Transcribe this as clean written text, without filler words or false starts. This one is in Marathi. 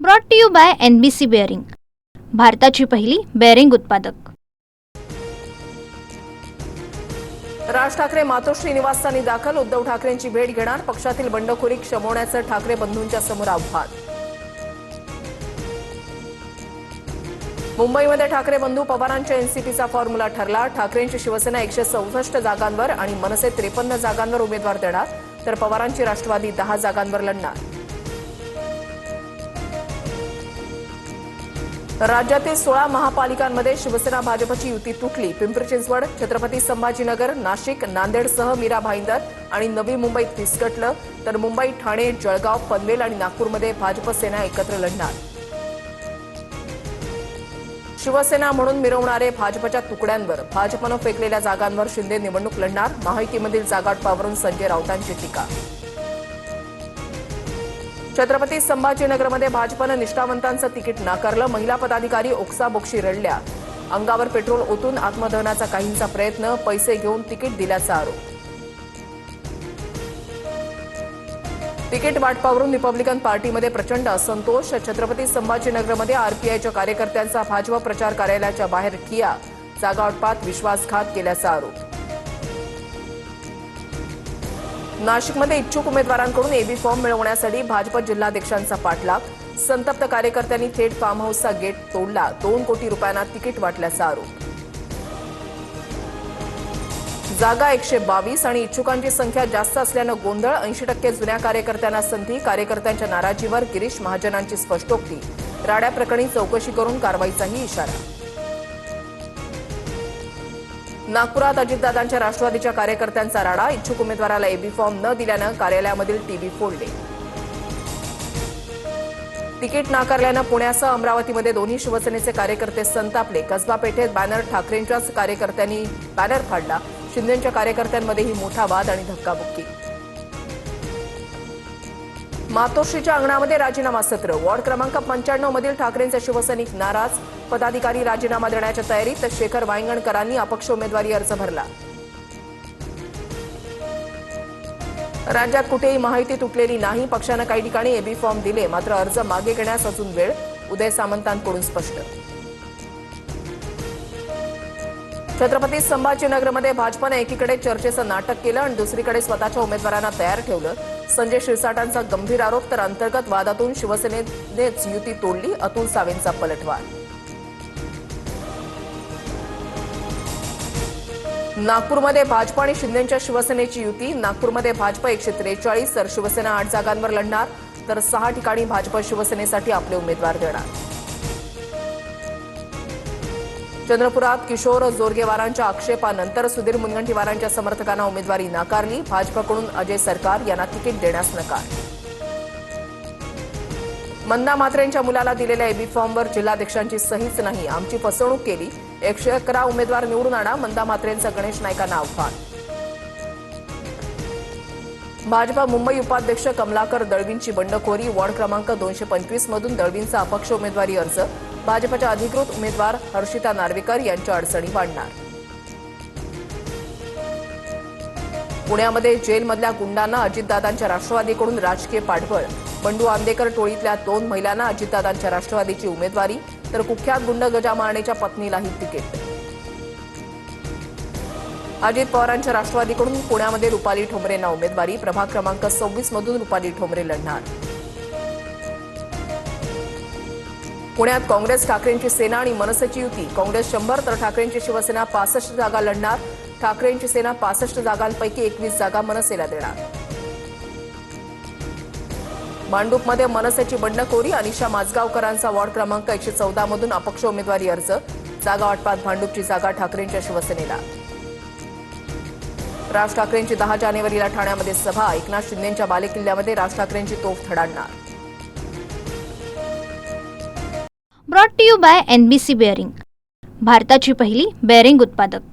Brought to you by NBC bearing, भारताची पहिली बेअरिंग उत्पादक। राज ठाकरे मातोश्री निवासस्थानी दाखल, उद्धव ठाकरेंची भेट घेणार, पक्षातील बंडखोरी शमवण्याचं ठाकरे बंधूंच्या समोर आव्हान। मुंबईमध्ये ठाकरे बंधू पवारांच्या एनसीपीचा फॉर्म्युला ठरला, ठाकरेंची शिवसेना 164 जागांवर आणि मनसे 53 जागांवर उमेदवार देणार, तर पवारांची राष्ट्रवादी 10 जागांवर लढणार। राज्यातील 16 महापालिकांमध्ये शिवसेना भाजपची युती तुटली, पिंपरी चिंचवड, छत्रपती संभाजीनगर, नाशिक, नांदेडसह मीरा भाईंदर आणि नवी मुंबईत विस्कटलं, तर मुंबई, ठाणे, जळगाव, पनवेल आणि नागपूरमध्ये भाजप सेना एकत्र लढणार। शिवसेना म्हणून मिरवणारे भाजपच्या तुकड्यांवर, भाजपनं फेकलेल्या जागांवर शिंदे निवडणूक लढणार, महायुतीमधील जागावाटपावरून संजय राऊतांची टीका। छत्रपती संभाजीनगरमध्ये भाजपनं निष्ठावंतांचं तिकीट नाकारलं, महिला पदाधिकारी ओक्साबोक्शी रडल्या, अंगावर पेट्रोल ओतून आत्मदहनाचा काहींचा प्रयत्न, पैसे घेऊन तिकीट दिल्याचा आरोप। तिकीट वाटपावरून रिपब्लिकन पार्टीमध्ये प्रचंड असंतोष, छत्रपती संभाजीनगरमध्ये आरपीआयच्या कार्यकर्त्यांचा भाजप प्रचार कार्यालयाच्या बाहेर ठिय्या, जागावाटपात विश्वासघात केल्याचा आरोप। नाशिकमध्ये इच्छुक उमेदवारांकडून एबी फॉर्म मिळवण्यासाठी भाजप जिल्हाध्यक्षांचा पाठलाग, संतप्त कार्यकर्त्यांनी थेट फार्म हाऊसचा गेट तोडला, 2 कोटी रुपयांना तिकीट वाटल्याचा आरोप। जागा 122 आणि इच्छुकांची संख्या जास्त असल्यानं गोंधळ, 80% जुन्या कार्यकर्त्यांना संधी, कार्यकर्त्यांच्या नाराजीवर गिरीश महाजनांची स्पष्टोक्ती, राड्या प्रकरणी चौकशी करून कारवाईचाही इशारा। नागपुरात अजितदादांच्या राष्ट्रवादीच्या कार्यकर्त्यांचा राडा, इच्छुक उमेदवाराला एबी फॉर्म न दिल्यानं कार्यालयामधील टीव्ही फोडले। तिकीट नाकारल्यानं पुण्यासह अमरावतीमध्ये दोन्ही शिवसेनेचे कार्यकर्ते संतापले, कसबा पेठेत बॅनर, ठाकरेंच्याच कार्यकर्त्यांनी बॅनर फाडला, शिंदेच्या कार्यकर्त्यांमध्येही मोठा वाद आणि धक्काबुक्की। मातोश्रीच्या अंगणामध्ये राजीनामा सत्र, वॉर्ड क्रमांक 95 मधील ठाकरेंचे शिवसैनिक नाराज, पदाधिकारी राजीनामा देण्याच्या तयारीत, तर शेखर वांगणकरांनी अपक्ष उमेदवारी अर्ज भरला। राज्यात कुठेही महायुती तुटलेली नाही, पक्षानं काही ठिकाणी एबी फॉर्म दिले, मात्र अर्ज मागे घेण्यास अजून वेळ, उदय सामंतांकडून स्पष्ट। छत्रपती संभाजीनगरमध्ये भाजपने एकीकडे चर्चेचं नाटक केलं आणि दुसरीकडे स्वतःच्या उमेदवारांना तयार ठेवलं, संजय शिरसाटांचा गंभीर आरोप, तर अंतर्गत वादातून शिवसेनेनेच युती तोडली, अतुल सावेंचा पलटवार। नागपूरमध्ये भाजप आणि शिंदेच्या शिवसेनेची युती, नागपूरमध्ये भाजप 143 तर शिवसेना 8 जागांवर लढणार, तर 6 ठिकाणी भाजप शिवसेनेसाठी आपले उमेदवार देणार। चंद्रपुरात किशोर जोरगेवारांच्या आक्षेपानंतर सुधीर मुनगंटीवारांच्या समर्थकांना उमेदवारी नाकारली, भाजपकडून अजय सरकार यांना तिकीट देण्यास नकार। मंदा म्हात्रेंच्या मुलाला दिलेल्या एबी फॉर्मवर जिल्हाध्यक्षांची सहीच नाही, आमची फसवणूक केली, 111 उमेदवार निवडून आणा, मंदा म्हात्रेंचं गणेश नाईकांना आव्हान। भाजप मुंबई उपाध्यक्ष कमलाकर दळवींची बंडखोरी, वॉर्ड क्रमांक 225 मधून दळवींचा अपक्ष उमेदवारी अर्ज, भाजपच्या अधिकृत उमेदवार हर्षिता नार्वेकर यांच्या अडचणी वाढणार। पुण्यामध्ये जेलमधल्या गुंडांना अजितदादांच्या राष्ट्रवादीकडून राजकीय पाठबळ, बंडू आंदेकर टोळीतल्या 2 महिलांना अजितदादांच्या राष्ट्रवादीची उमेदवारी, तर कुख्यात गुंड गजा मारणेच्या पत्नीलाही तिकीट। अजित पवारांच्या राष्ट्रवादीकडून पुण्यामध्ये रुपाली ठोंबरेंना उमेदवारी, प्रभाग क्रमांक 26 मधून रुपाली ठोंबरे लढणार। पुण्यात काँग्रेस ठाकरेंची सेना आणि मनसेची युती, काँग्रेस 100 तर ठाकरेंची शिवसेना 65 जागा लढणार, ठाकरेंची सेना 65 जागांपैकी 21 जागा मनसेला देणार। भांडूपमध्ये मनसेची बंडखोरी, अनिशा माजगावकरांचा वॉर्ड क्रमांक 114 मधून अपक्ष उमेदवारी अर्ज, जागा वाटपात भांडूपची जागा ठाकरेंच्या शिवसेनेला। राज ठाकरेंची 10 जानेवारीला ठाण्यामध्ये सभा, एकनाथ शिंदेच्या बालेकिल्ल्यामध्ये राज ठाकरेंची तोफ थडाडणार। Brought to you by NBC bearing, भारताची पहिली बेअरिंग उत्पादक।